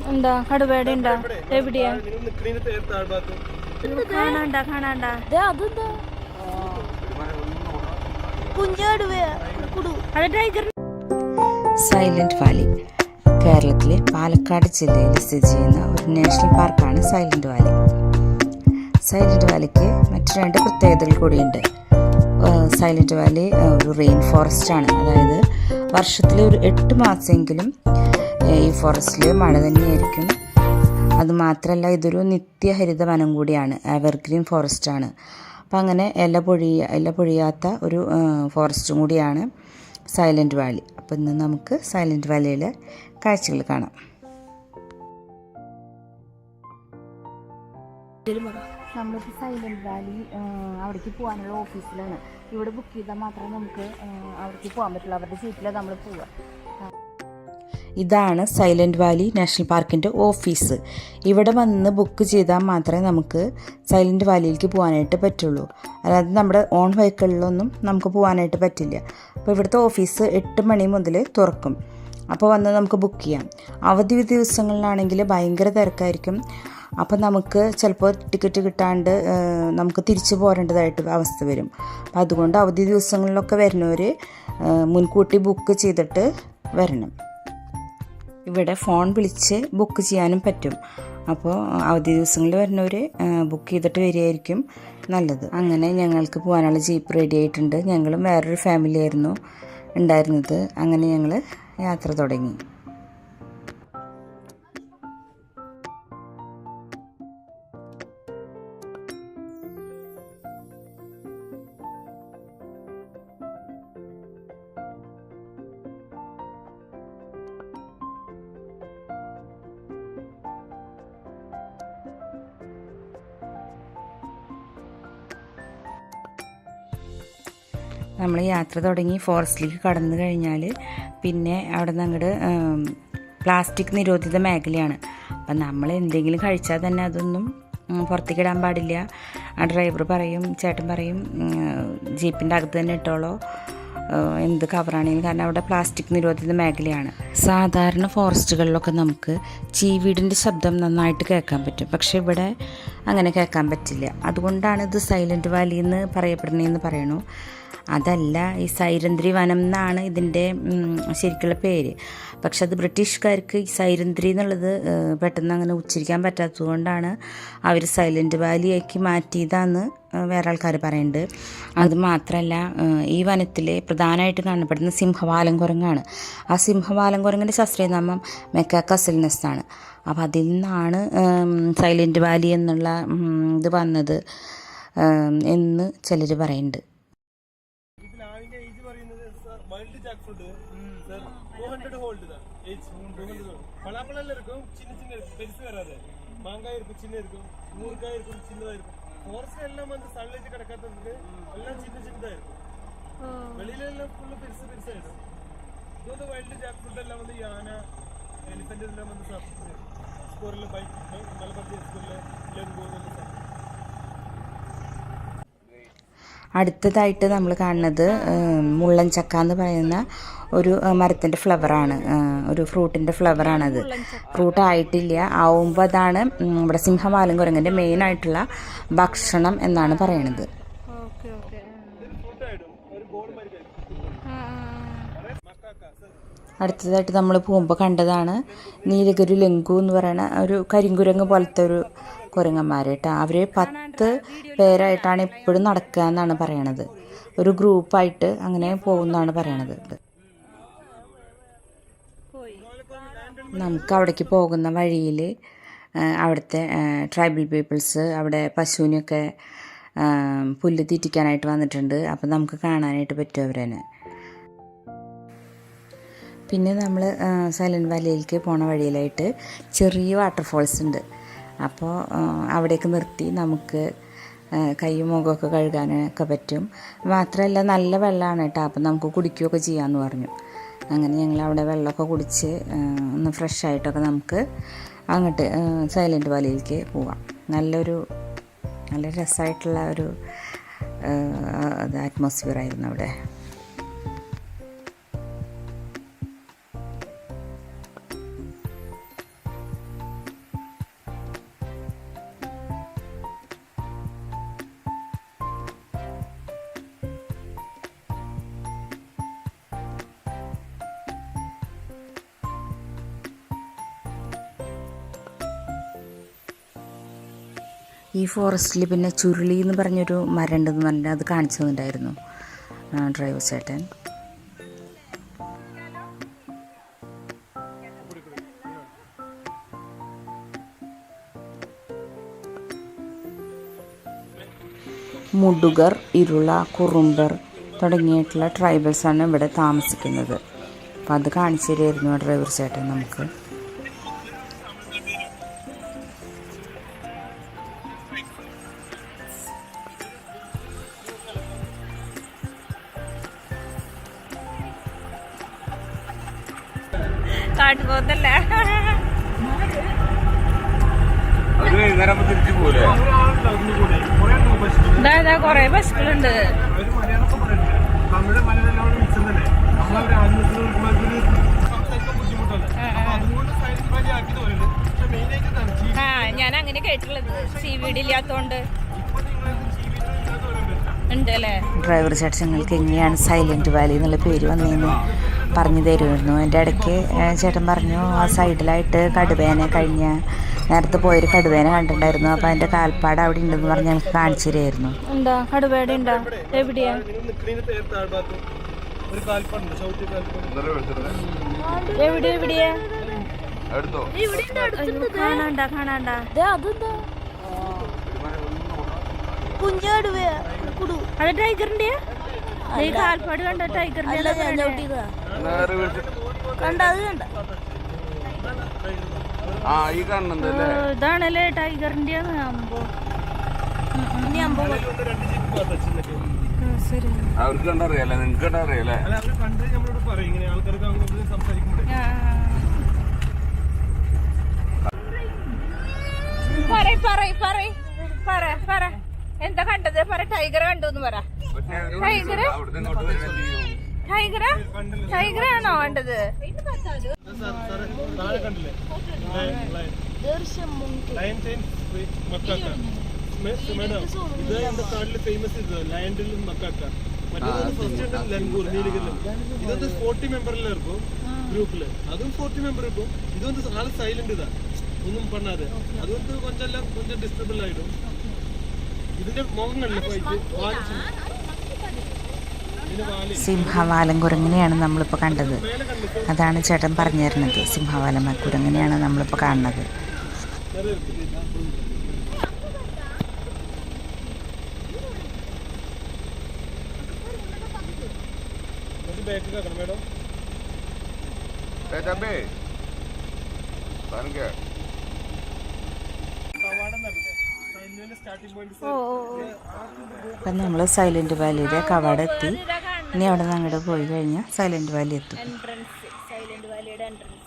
എന്താ കടുവയുടെ ഉണ്ടാ എവിടെയാ കാണാണ്ടാ കാണാണ്ടാ അതെന്താ കുഞ്ഞു കടുവയാ അത് ടൈഗർ. സൈലന്റ് വാലി കേരളത്തിലെ പാലക്കാട് ജില്ലയിൽ സ്ഥിതി ചെയ്യുന്ന ഒരു നാഷണൽ പാർക്കാണ് സൈലന്റ് വാലി. സൈലന്റ് വാലിക്ക് മറ്റു 2 പ്രത്യേകതകൾ കൂടിയുണ്ട്. സൈലന്റ് വാലി ഒരു റെയിൻ ഫോറസ്റ്റ് ആണ്. അതായത് വർഷത്തിൽ ഒരു 8 മാസമെങ്കിലും ഈ ഫോറസ്റ്റിൽ മഴ തന്നെയായിരിക്കും. അതുമാത്രമല്ല ഇതൊരു നിത്യഹരിത വനം കൂടിയാണ്, എവർഗ്രീൻ ഫോറസ്റ്റ് ആണ്. അപ്പം അങ്ങനെ ഇല പൊഴിയാത്ത ഒരു ഫോറസ്റ്റും കൂടിയാണ് സൈലന്റ് വാലി. അപ്പം ഇന്ന് നമുക്ക് സൈലന്റ് വാലിയിലെ കാഴ്ചകൾ കാണാം. നമ്മളിപ്പോൾ സൈലന്റ് വാലി അവിടേക്ക് പോകാനുള്ള ഓഫീസിലാണ്. ഇവിടെ ബുക്ക് ചെയ്താൽ മാത്രമേ നമുക്ക് അവിടേക്ക് പോകാൻ പറ്റുള്ളൂ. അവരുടെ സീറ്റിലാണ് നമ്മൾ പോവുക. ഇതാണ് സൈലന്റ് വാലി നാഷണൽ പാർക്കിൻ്റെ ഓഫീസ്. ഇവിടെ വന്ന് ബുക്ക് ചെയ്താൽ മാത്രമേ നമുക്ക് സൈലന്റ് വാലിയിലേക്ക് പോകാനായിട്ട് പറ്റുള്ളൂ. അതായത് നമ്മുടെ ഓൺ വെഹിക്കിളിലൊന്നും നമുക്ക് പോകാനായിട്ട് പറ്റില്ല. അപ്പോൾ ഇവിടുത്തെ ഓഫീസ് 8 മണി മുതൽ തുറക്കും. അപ്പോൾ വന്ന് നമുക്ക് ബുക്ക് ചെയ്യാം. അവധി ദിവസങ്ങളിലാണെങ്കിൽ ഭയങ്കര തിരക്കായിരിക്കും. അപ്പം നമുക്ക് ചിലപ്പോൾ ടിക്കറ്റ് കിട്ടാണ്ട് നമുക്ക് തിരിച്ചു പോരേണ്ടതായിട്ട് അവസ്ഥ വരും. അപ്പം അതുകൊണ്ട് അവധി ദിവസങ്ങളിലൊക്കെ വരുന്നവർ മുൻകൂട്ടി ബുക്ക് ചെയ്തിട്ട് വരണം. ഇവിടെ ഫോൺ വിളിച്ച് ബുക്ക് ചെയ്യാനും പറ്റും. അപ്പോൾ അവധി ദിവസങ്ങളിൽ വരുന്നവർ ബുക്ക് ചെയ്തിട്ട് വരികയായിരിക്കും നല്ലത്. അങ്ങനെ ഞങ്ങൾക്ക് പോകാനുള്ള ജീപ്പ് റെഡി ആയിട്ടുണ്ട്. ഞങ്ങളും വേറൊരു ഫാമിലി ആയിരുന്നു ഉണ്ടായിരുന്നത്. അങ്ങനെ ഞങ്ങൾ യാത്ര തുടങ്ങി. നമ്മൾ യാത്ര തുടങ്ങി ഫോറസ്റ്റിലേക്ക് കടന്നു കഴിഞ്ഞാൽ പിന്നെ അവിടെ നിന്ന് അങ്ങോട്ട് പ്ലാസ്റ്റിക് നിരോധിത മേഖലയാണ്. അപ്പം നമ്മൾ എന്തെങ്കിലും കഴിച്ചാൽ തന്നെ അതൊന്നും പുറത്തേക്ക് ഇടാൻ പാടില്ല. ആ ഡ്രൈവർ പറയും, ചേട്ടൻ പറയും, ജീപ്പിൻ്റെ അകത്ത് തന്നെ ഇട്ടോളോ എന്ത് കവറാണെങ്കിലും, കാരണം അവിടെ പ്ലാസ്റ്റിക് നിരോധിത മേഖലയാണ്. സാധാരണ ഫോറസ്റ്റുകളിലൊക്കെ നമുക്ക് ചീവീടിൻ്റെ ശബ്ദം നന്നായിട്ട് കേൾക്കാൻ പറ്റും. പക്ഷെ ഇവിടെ അങ്ങനെ കേൾക്കാൻ പറ്റില്ല. അതുകൊണ്ടാണ് ഇത് സൈലന്റ് വാലി എന്ന് പറയപ്പെടുന്നതെന്ന് പറയണു. അതല്ല, ഈ സൈരന്ധ്രി വനം എന്നാണ് ഇതിൻ്റെ ശരിക്കുള്ള പേര്. പക്ഷെ അത് ബ്രിട്ടീഷുകാർക്ക് ഈ സൈരന്ധ്രി എന്നുള്ളത് പെട്ടെന്ന് അങ്ങനെ ഉച്ചരിക്കാൻ പറ്റാത്തത് കൊണ്ടാണ് അവർ സൈലന്റ് വാലിയാക്കി മാറ്റിയതാന്ന് വേറെ ആൾക്കാർ പറയുന്നുണ്ട്. അതുമാത്രമല്ല, ഈ വനത്തിൽ പ്രധാനമായിട്ട് കാണപ്പെടുന്ന സിംഹവാലൻ കുരങ്ങാണ്. ആ സിംഹവാലൻ കുരങ്ങിൻ്റെ ശാസ്ത്രീയനാമം മെക്കാക്ക സിൽനസ്. അപ്പോൾ അതിൽ നിന്നാണ് സൈലന്റ് വാലി എന്നുള്ള ഇത് വന്നത് എന്ന് ചിലർ പറയുന്നുണ്ട്. பலாப்பழம் இருக்கும், சின்ன சின்ன பெருசு வராது. மாங்காய் இருக்கும், சின்ன இருக்கும். ஊறுகாய் இருக்கும், சின்னதா இருக்கும். ஃபாரஸ்ட் எல்லாம் வந்து சன்லைட் கிடக்காததுக்கு எல்லாம் சின்ன சின்னதா இருக்கும். வெளியில எல்லாம் ஃபுல்லு பெருசு பெருசாயிடும். இது வைல்டு ஜாக் ஃப்ரூட் எல்லாம் வந்து யானை, எலிஃபென்ட் எல்லாம் வந்து சாப்பிட்டு ஸ்கோரில் பைக் மலைப்பத்தி ஸ்கோரில் லெங்கோ எல்லாம் சாப்பிட்டு. അടുത്തതായിട്ട് നമ്മൾ കാണുന്നത് മുള്ളൻ ചക്ക എന്ന് പറയുന്ന ഒരു മരത്തിൻ്റെ ഫ്ലവറാണ്, ഒരു ഫ്രൂട്ടിൻ്റെ ഫ്ലവറാണത്. ഫ്രൂട്ട് ആയിട്ടില്ല, ആവുമ്പോൾ അതാണ് ഇവിടെ സിംഹവാലൻ കുരങ്ങൻ്റെ മെയിനായിട്ടുള്ള ഭക്ഷണം എന്നാണ് പറയണത്. അടുത്തതായിട്ട് നമ്മൾ പോകുമ്പോൾ കണ്ടതാണ് നീലഗിരി ലംഗു എന്ന് പറയുന്ന ഒരു കരിങ്കുരങ്ങ് പോലത്തെ ഒരു കുരങ്ങന്മാർ കേട്ടോ. അവർ 10 പേരായിട്ടാണ് എപ്പോഴും നടക്കുക എന്നാണ് പറയണത്. ഒരു ഗ്രൂപ്പായിട്ട് അങ്ങനെ പോകുന്നതാണ് പറയണത്. നമുക്ക് അവിടേക്ക് പോകുന്ന വഴിയിൽ അവിടുത്തെ ട്രൈബൽ പീപ്പിൾസ് അവിടെ പശുവിനൊക്കെ പുല്ല് തീറ്റിക്കാനായിട്ട് വന്നിട്ടുണ്ട്. അപ്പം നമുക്ക് കാണാനായിട്ട് പറ്റും അവരനെ. പിന്നെ നമ്മൾ സൈലന്റ് വാലിയിലേക്ക് പോണ വഴിയിലായിട്ട് ചെറിയ വാട്ടർഫോൾസ് ഉണ്ട്. അപ്പോൾ അവിടേക്ക് നിർത്തി നമുക്ക് കൈയും മുഖമൊക്കെ കഴുകാനൊക്കെ പറ്റും. മാത്രമല്ല നല്ല വെള്ളമാണ് കേട്ടോ. അപ്പം നമുക്ക് കുടിക്കുകയൊക്കെ ചെയ്യാമെന്ന് പറഞ്ഞു. അങ്ങനെ ഞങ്ങൾ അവിടെ വെള്ളമൊക്കെ കുടിച്ച് ഒന്ന് ഫ്രഷായിട്ടൊക്കെ നമുക്ക് അങ്ങോട്ട് സൈലന്റ് വാലിയിലേക്ക് പോവാം. നല്ല രസമായിട്ടുള്ള ഒരു അറ്റ്മോസ്ഫിയർ ആയിരുന്നു അവിടെ. ഈ ഫോറസ്റ്റിൽ പിന്നെ ചുരുളി എന്ന് പറഞ്ഞൊരു മരം ഉണ്ടെന്ന് പറഞ്ഞാൽ അത് കാണിച്ചു തന്നിട്ടുണ്ടായിരുന്നു ഡ്രൈവർ ചേട്ടൻ. മുടുകർ, ഇരുള, കുറുമ്പർ തുടങ്ങിയിട്ടുള്ള ട്രൈബൽസാണ് ഇവിടെ താമസിക്കുന്നത്. അപ്പോൾ അത് കാണിച്ചു തരുമായിരുന്നു ഡ്രൈവർ ചേട്ടൻ നമുക്ക്. കാട്ടുപോത്തല്ലേ കൊറേ പശുക്കളുണ്ട്. ഞാൻ അങ്ങനെ കേട്ടിട്ടുള്ളത് CVD ഇല്ലാത്തോണ്ട് ഉണ്ടല്ലേ. ഡ്രൈവർ ചേട്ടൻ ഞങ്ങൾക്ക് എങ്ങനെയാണ് സൈലന്റ് വാലി എന്നുള്ള പേര് വന്നതെന്ന് പറഞ്ഞു തരുമായിരുന്നു. എൻ്റെ ഇടയ്ക്ക് ചേട്ടൻ പറഞ്ഞു ആ സൈഡിലായിട്ട് കടുവേനെ കഴിഞ്ഞ നേരത്തെ പോയൊരു കടുവേനെ കണ്ടിട്ടുണ്ടായിരുന്നു. അപ്പോൾ അതിൻ്റെ കാൽപ്പാട് അവിടെ ഉണ്ടെന്ന് പറഞ്ഞ് ഞങ്ങൾക്ക് കാണിച്ചു തരുമായിരുന്നു. എന്താ കടുവേട ഉണ്ടാ? എവിടെയാ? എവിടെയാ? കാണാണ്ടാ കാണാണ്ടാ. കുഞ്ഞടുവയാ അത് ടൈഗറിന്റെ കാൽപ്പാട് കണ്ട ടൈഗറിന്റെ ഇതാണല്ലേ ടൈഗറിന്റെ അമ്പോ. അവർക്ക് കണ്ടറിയാലേ, നിങ്ങൾക്ക് കണ്ടറിയാലേ. എന്താ കണ്ടത്? ടൈഗർ കണ്ടു എന്ന് പറ. ടൈഗറാണോ കണ്ടത്? ഇത് എന്റെ നാട്ടില് ഫേമസ് ഇത് ലയൻഡിൽ മക്കാക്ക. മറ്റേ ഫസ്റ്റ് ലൻകൂർ നീലഗിരിലും ഇതൊന്ന് 40 മെമ്പറിൽ ഇരിക്കും ഗ്രൂപ്പില്. അതും 40 മെമ്പർ ഇരിക്കും. ഇതൊന്ന് ആള് സൈലന്റ് ഇതാ, ഒന്നും പണ്ണാതെ. അതുകൊണ്ട് കൊഞ്ചം ഡിസ്റ്റർബിൾ ആയിടും. ഇതിന്റെ മുഖങ്ങളില് പോയിട്ട് സിംഹവാലം കുരങ്ങിനെയാണ് നമ്മളിപ്പോൾ കണ്ടത്. അതാണ് ചേട്ടൻ പറഞ്ഞു തരുന്നത്. സിംഹവാലം കുരങ്ങിനെയാണ് നമ്മളിപ്പോൾ കാണുന്നത്. മേഡം അപ്പം നമ്മൾ സൈലന്റ് വാലിയുടെ കവാടം എത്തി. ഇനി അവിടെ നിന്ന് അങ്ങോട്ട് പോയി കഴിഞ്ഞാൽ സൈലന്റ് വാലി എത്തും. സൈലന്റ് വാലിയുടെ എൻട്രൻസ്.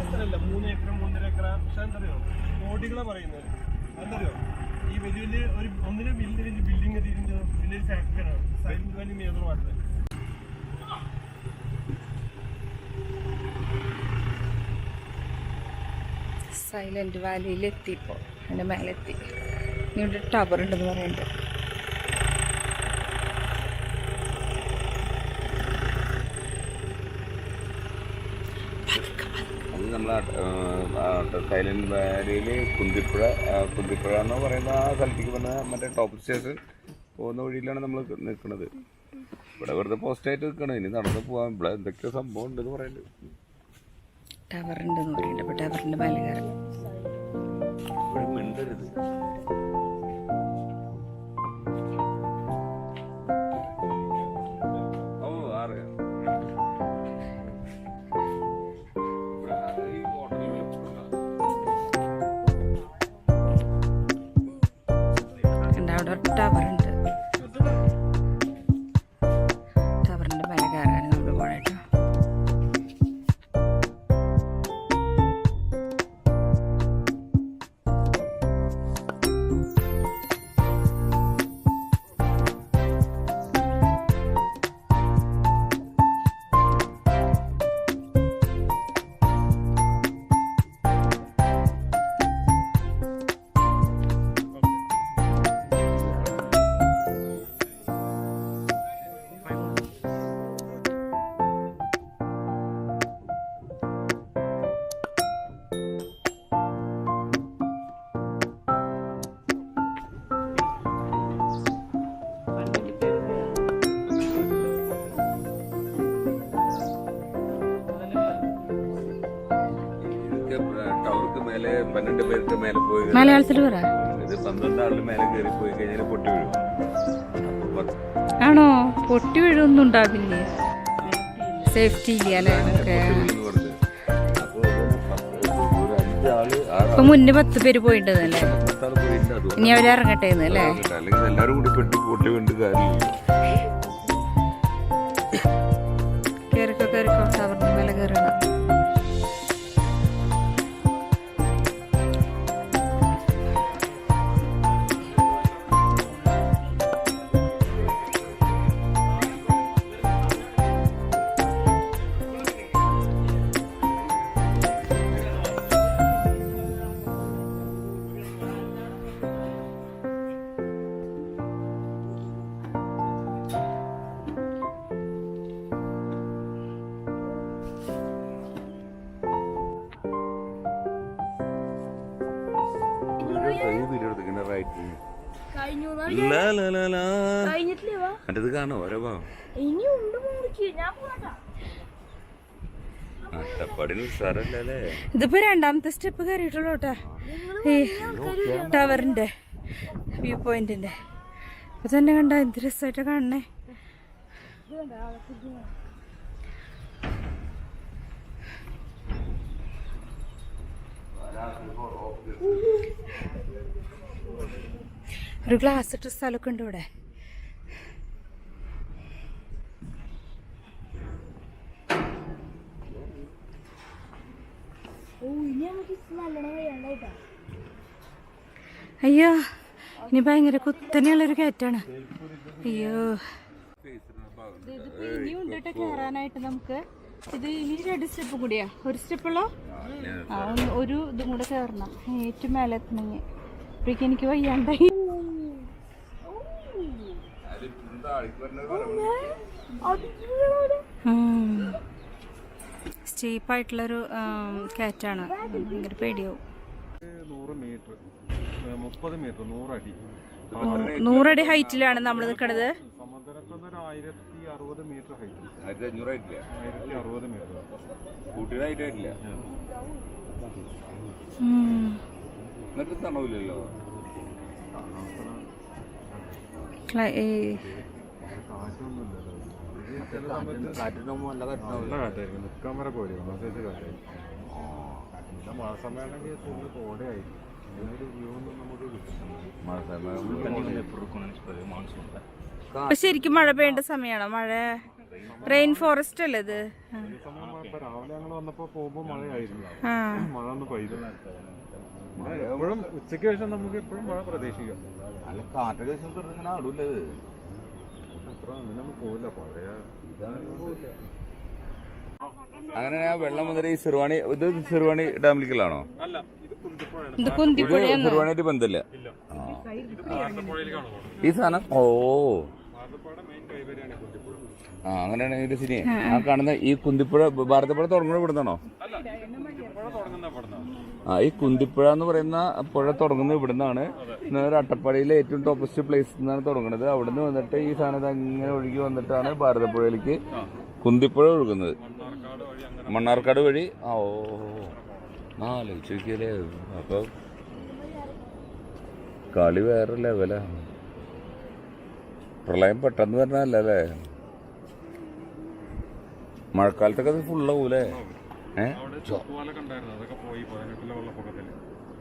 സ്ഥലമല്ല, 3 ഏക്കർ 3.5 ഏക്കർ. പക്ഷെ എന്തറിയോ, കോടികളെ പറയുന്നത് എന്തറിയോ, ഈ വലിയ ഒരു ഒന്നിനും വലിയ ബിൽഡിംഗ് എത്തിയിട്ടുണ്ട്. വലിയൊരു ഫാക്ടറിയാണ് സൈലന്റ് വാലി മേഖല മാത്രമേ. സൈലന്റ് വാലിയിലെത്തിയപ്പോൾ അതിൻ്റെ മേലെത്തി. ഇവിടെ ടവർ ഉണ്ടെന്ന് പറയുന്നുണ്ട്. അത് നമ്മളെ സൈലന്റ് വാലിയിൽ കുന്തിപ്പുഴ എന്ന് പറയുന്ന ആ സ്ഥലത്തേക്ക് പറഞ്ഞ മറ്റേ ടോപ്പ് സ്റ്റേഴ്സ് പോകുന്ന വഴിയിലാണ് നമ്മൾ നിൽക്കുന്നത്. ഇവിടെ വെറുതെ പോസ്റ്റായിട്ട് നിൽക്കണം. ഇനി നടന്ന് പോകാൻ ഇവിടെ എന്തൊക്കെയോ സംഭവം ഉണ്ടെന്ന് പറയുന്നുണ്ട്. ടവർ ഉണ്ടെന്ന് പറയുന്നുണ്ട്. അപ്പോൾ ടവറിൻ്റെ മേലെ കയറാം. ഇവിടെ മിണ്ടരുത്. അവിടെ ടവറുണ്ട്. ടവറിൻ്റെ മേലെ കയറാൻ നമ്മൾ പോകണം. ടവർക്ക് മേലെ 12 പേർക്ക് മേലെ പോയി മലയാളത്തിൽ പറ. ഇത് 12 ആളിന് മേലെ കയറി പോയി കഴിഞ്ഞാൽ പൊട്ടി വീഴും. ആണോ? പൊട്ടി വീഴൊന്നും ഉണ്ടാവില്ലേ? സേഫ്റ്റി ഇല്ല അല്ലേ? ഇപ്പൊ മുന്നേ 10 പേര് പോയിട്ടുണ്ടല്ലേ? ഇനി അവര് ഇറങ്ങട്ടെ അല്ലേ? അല്ലെങ്കിൽ എല്ലാരും കൂടി പെട്ടി പൊട്ടി വീണ്ട് കാര്യമില്ല. കേറിക്കോ കേറിക്കോ, ടവറിന് മേലെ കയറണം. മറ്റേത് കാണോ ഓരോ ഭാവം അട്ടപ്പാടി സാറല്ലേ. ഇതിപ്പോ 2ാമത്തെ സ്റ്റെപ്പ് കയറിയിട്ടുള്ളൂ കേട്ടാ, ഈ ടവറിന്റെ വ്യൂ പോയിന്റിന്റെ. ഇപ്പൊ തന്നെ കണ്ട എന്ത് രസമായിട്ട് കാണണേ. ഒരു ഗ്ലാസ് ഇട്ട സ്ഥലമൊക്കെ ഉണ്ട് ഇവിടെ. അയ്യോ, ഇനി ഭയങ്കര കുത്തനെയുള്ളൊരു കയറ്റാണ്. അയ്യോ, ഇനിയുണ്ട് കേട്ടോ കയറാനായിട്ട് നമുക്ക്. ഇത് ഇനി 2 സ്റ്റെപ്പ് കൂടിയാ? ഒരു സ്റ്റെപ്പുള്ള ഒരു ഇതും കൂടെ കയറണം ഏറ്റവും മേലെ എത്തണമെങ്കിൽ. അപ്പോഴേക്കും എനിക്ക് വയ്യാണ്ടായി. സ്റ്റീപ്പായിട്ടുള്ളൊരു കയറ്റാണ്, ഭയങ്കര പേടിയാവും. 100 അടി ഹൈറ്റിലാണ് നമ്മൾ നിൽക്കണത്. ശരിക്കും മഴ പെയ്യേണ്ട സമയമാണോ? മഴ റെയിൻ ഫോറസ്റ്റ് അല്ലേ ഇത്? ഉച്ചയ്ക്ക് ശേഷം നമുക്ക് എപ്പോഴും മഴ പ്രതീക്ഷിക്കാം. അങ്ങനെ വെള്ളം വന്നിട്ട് ഈ സിർവാണി, ഇത് സിർവാണി ഡാമിലേക്കുള്ളാണോ? സിർവാണിയായിട്ട് ബന്ധമില്ല ഈ സാധനം. ഓ ആ, അങ്ങനെയാണെങ്കിൽ ശരി. ആ കാണുന്ന ഈ കുന്തിപ്പുഴ ഭാരതപ്പുഴ തുടങ്ങുന്നത് ഇവിടുന്നാണോ? ആ, ഈ കുന്തിപ്പുഴ എന്ന് പറയുന്ന പുഴ തുടങ്ങുന്നത് ഇവിടുന്നാണ്. അട്ടപ്പാടിയിലെ ഏറ്റവും ടോപ്പസ്റ്റ് പ്ലേസ് നിന്നാണ് തുടങ്ങുന്നത്. അവിടുന്ന് വന്നിട്ട് ഈ സാധനം അങ്ങനെ ഒഴുകി വന്നിട്ടാണ് ഭാരതപ്പുഴയിലേക്ക് കുന്തിപ്പുഴ ഒഴുകുന്നത്. മണ്ണാർക്കാട് വഴി. ഓ ആലോചിക്കല്ലേ. അപ്പൊ കളി വേറെ ലെവലാ. പ്രളയം പെട്ടെന്ന് വരണല്ലേ? മഴക്കാലത്തൊക്കെ അത് ഫുള്ളാവൂലേ?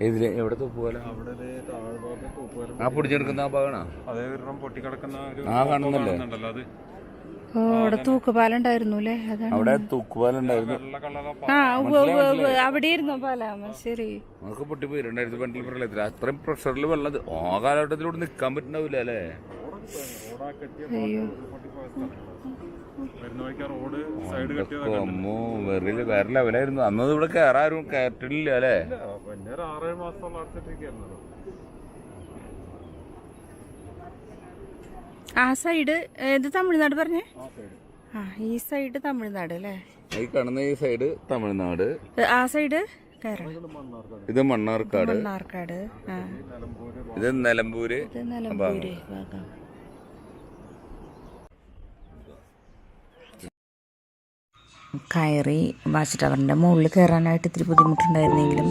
ഇതില് എവിടെ തൂപ്പുപോലെ? ആ പിടിച്ചെടുക്കുന്ന ആ ഭാഗമാണോ? ആ കാണുന്നല്ലേ? അവിടെ തൂക്കുപാലം ഉണ്ടായിരുന്നു അല്ലേ? അവിടെ തൂക്കുപാലം ഉണ്ടായിരുന്നു. അവിടെ ഇരുന്നോ പാലം? ശരി. നമുക്ക് പൊട്ടിപ്പോയി 2012 പ്രളയത്തിൽ. അത്രയും പ്രഷറിൽ വെള്ളം ആ കാലഘട്ടത്തിലൂടെ നിക്കാൻ പറ്റുണ്ടാവില്ല അല്ലേ? അമ്മോ, വേറെ ലെവലായിരുന്നു. അന്നത് ഇവിടെ കയറാരും കയറ്റില്ല അല്ലേ? ആ സൈഡ് ഇത് തമിഴ്നാട് പറഞ്ഞേ. ആ, ഈ സൈഡ് തമിഴ്നാട് അല്ലേ? ഈ കാണുന്ന ഈ സൈഡ് തമിഴ്നാട്, ആ സൈഡ് കേരളം. ഇത് മണ്ണാർക്കാട്. മണ്ണാർക്കാട്. ഇത് നിലമ്പൂര്. നിലമ്പൂര് ഭാഗം. കയറി വാച്ച് ടവറിൻ്റെ മുകളിൽ കയറാനായിട്ട് ഇത്തിരി ബുദ്ധിമുട്ടുണ്ടായിരുന്നെങ്കിലും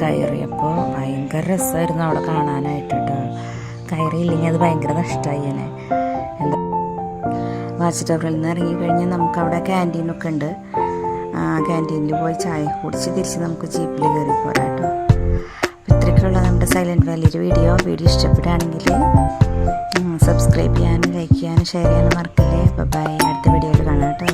കയറിയപ്പോൾ ഭയങ്കര രസമായിരുന്നു അവിടെ കാണാനായിട്ട് കേട്ടോ. കയറിയില്ലെങ്കിൽ അത് ഭയങ്കര നഷ്ടമായി തന്നെ. എന്താ വാച്ച് ടവറിൽ നിന്ന് ഇറങ്ങിക്കഴിഞ്ഞാൽ നമുക്കവിടെ ക്യാൻറ്റീനൊക്കെ ഉണ്ട്. ക്യാൻറ്റീനിൽ പോയി ചായ കുടിച്ച് തിരിച്ച് നമുക്ക് ജീപ്പിൽ കയറി പോരാം കേട്ടോ. ഇത്രയൊക്കെയുള്ള നമ്മുടെ സൈലൻറ്റ് വാലിയുടെ വീഡിയോ ഇഷ്ടപ്പെടുകയാണെങ്കിൽ സബ്സ്ക്രൈബ് ചെയ്യാനും ലൈക്ക് ചെയ്യാനും ഷെയർ ചെയ്യാനും മറക്കല്ലേ. അപ്പോൾ ബൈ, അടുത്ത വീഡിയോയിൽ കാണാം കേട്ടോ.